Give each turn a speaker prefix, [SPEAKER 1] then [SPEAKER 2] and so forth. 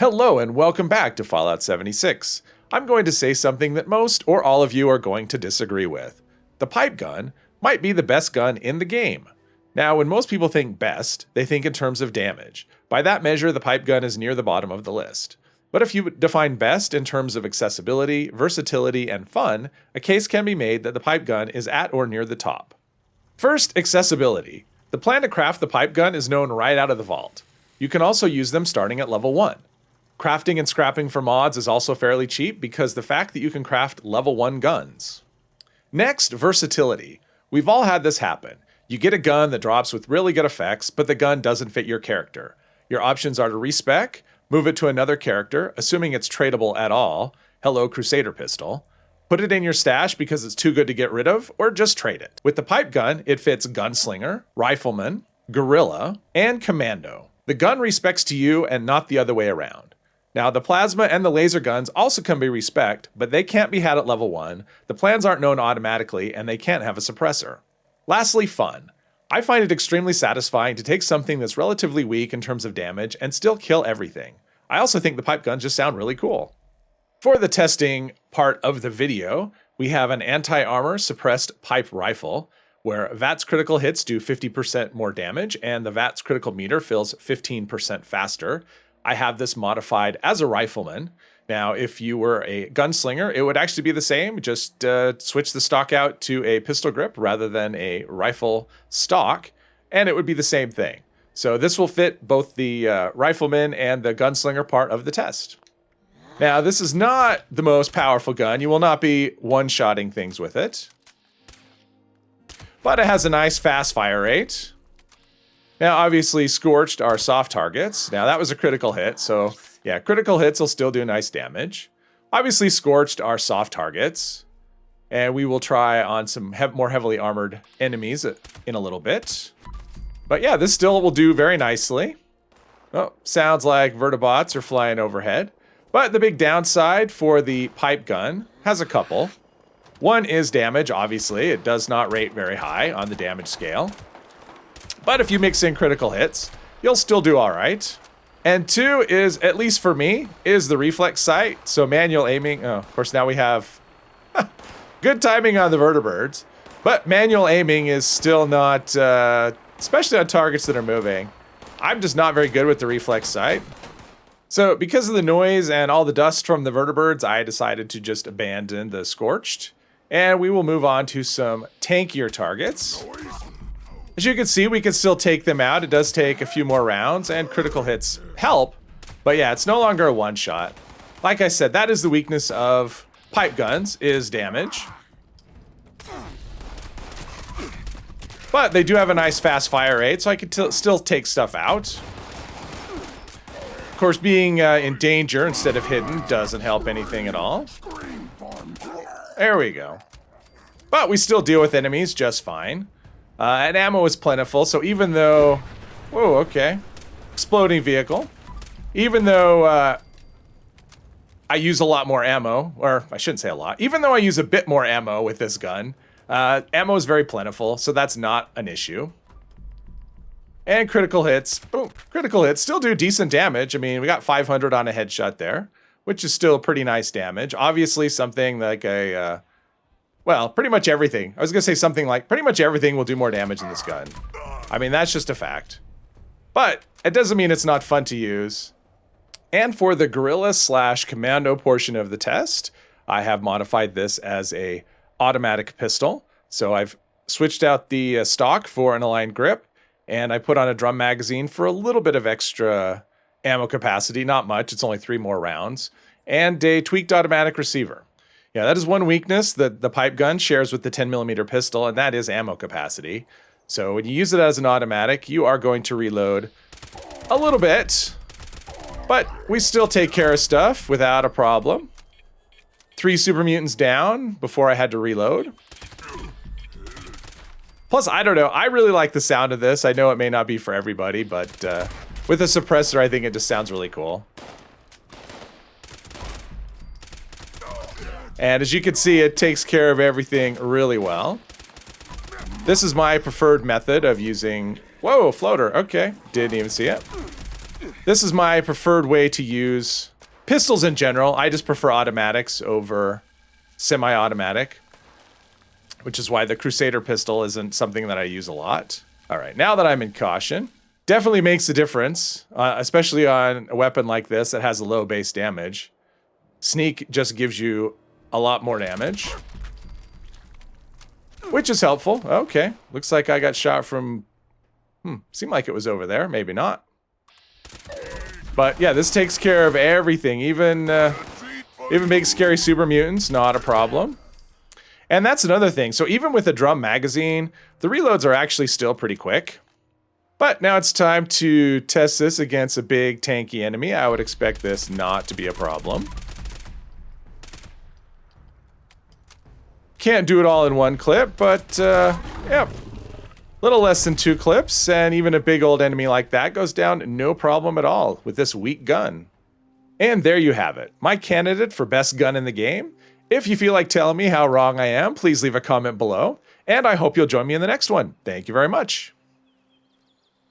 [SPEAKER 1] Hello and welcome back to Fallout 76. I'm going to say something that most or all of you are going to disagree with. The pipe gun might be the best gun in the game. Now, when most people think best, they think in terms of damage. By that measure, the pipe gun is near the bottom of the list. But if you define best in terms of accessibility, versatility, and fun, a case can be made that the pipe gun is at or near the top. First, accessibility. The plan to craft the pipe gun is known right out of the vault. You can also use them starting at level 1. Crafting and scrapping for mods is also fairly cheap because the fact that you can craft level 1 guns. Next, versatility. We've all had this happen. You get a gun that drops with really good effects, but the gun doesn't fit your character. Your options are to respec, move it to another character, assuming it's tradable at all, hello Crusader pistol, put it in your stash because it's too good to get rid of, or just trade it. With the pipe gun, it fits gunslinger, rifleman, guerrilla, and commando. The gun respecs to you and not the other way around. Now, the plasma and the laser guns also can be respect, but they can't be had at level 1, the plans aren't known automatically, and they can't have a suppressor. Lastly, fun. I find it extremely satisfying to take something that's relatively weak in terms of damage and still kill everything. I also think the pipe guns just sound really cool. For the testing part of the video, we have an anti-armor suppressed pipe rifle, where VATS critical hits do 50% more damage, and the VATS critical meter fills 15% faster. I have this modified as a rifleman. Now, if you were a gunslinger, it would actually be the same. Just switch the stock out to a pistol grip rather than a rifle stock, and it would be the same thing. So this will fit both the rifleman and the gunslinger part of the test. Now, this is not the most powerful gun. You will not be one-shotting things with it. But it has a nice fast fire rate. Now, obviously, scorched are soft targets. Now, that was a critical hit, so yeah, critical hits will still do nice damage. Obviously, scorched are soft targets, and we will try on some more heavily armored enemies in a little bit. But yeah, this still will do very nicely. Oh, sounds like vertibots are flying overhead. But the big downside for the pipe gun has a couple. One is damage, obviously. It does not rate very high on the damage scale. But if you mix in critical hits, you'll still do all right. And 2 is, at least for me, is the reflex sight. So manual aiming, oh, of course now we have good timing on the vertibirds, but manual aiming is still not, especially on targets that are moving. I'm just not very good with the reflex sight. So because of the noise and all the dust from the vertibirds, I decided to just abandon the scorched. And we will move on to some tankier targets. As you can see, we can still take them out. It does take a few more rounds, and critical hits help. But yeah, it's no longer a one-shot. Like I said, that is the weakness of pipe guns, is damage. But they do have a nice fast fire rate, so I can still take stuff out. Of course, being in danger instead of hidden doesn't help anything at all. There we go. But we still deal with enemies just fine. And ammo is plentiful, so even though... Whoa, okay. Exploding vehicle. Even though I use a lot more ammo, or I shouldn't say a lot, even though I use a bit more ammo with this gun, ammo is very plentiful, so that's not an issue. And critical hits. Boom. Critical hits still do decent damage. I mean, we got 500 on a headshot there, which is still pretty nice damage. Obviously, something like a... well, pretty much everything. I was going to say something like, pretty much everything will do more damage in this gun. I mean, that's just a fact. But it doesn't mean it's not fun to use. And for the guerrilla / commando portion of the test, I have modified this as a automatic pistol. So I've switched out the stock for an aligned grip, and I put on a drum magazine for a little bit of extra ammo capacity. Not much, it's only 3 more rounds. And a tweaked automatic receiver. Yeah, that is one weakness that the pipe gun shares with the 10mm pistol, and that is ammo capacity. So when you use it as an automatic, you are going to reload a little bit, but we still take care of stuff without a problem. 3 super mutants down before I had to reload. Plus, I don't know, I really like the sound of this. I know it may not be for everybody, but with a suppressor, I think it just sounds really cool. And as you can see, it takes care of everything really well. This is my preferred method of using... Whoa, floater. Okay, didn't even see it. This is my preferred way to use pistols in general. I just prefer automatics over semi-automatic, which is why the Crusader pistol isn't something that I use a lot. All right, now that I'm in caution, definitely makes a difference, especially on a weapon like this that has a low base damage. Sneak just gives you a lot more damage, which is helpful. Okay, looks like I got shot from, seemed like it was over there, maybe not. But yeah, this takes care of everything, even big scary super mutants, not a problem. And that's another thing. So even with a drum magazine, the reloads are actually still pretty quick. But now it's time to test this against a big tanky enemy. I would expect this not to be a problem. Can't do it all in one clip, but yeah. Little less than 2 clips, and even a big old enemy like that goes down no problem at all with this weak gun. And there you have it, my candidate for best gun in the game. If you feel like telling me how wrong I am, please leave a comment below, and I hope you'll join me in the next one. Thank you very much.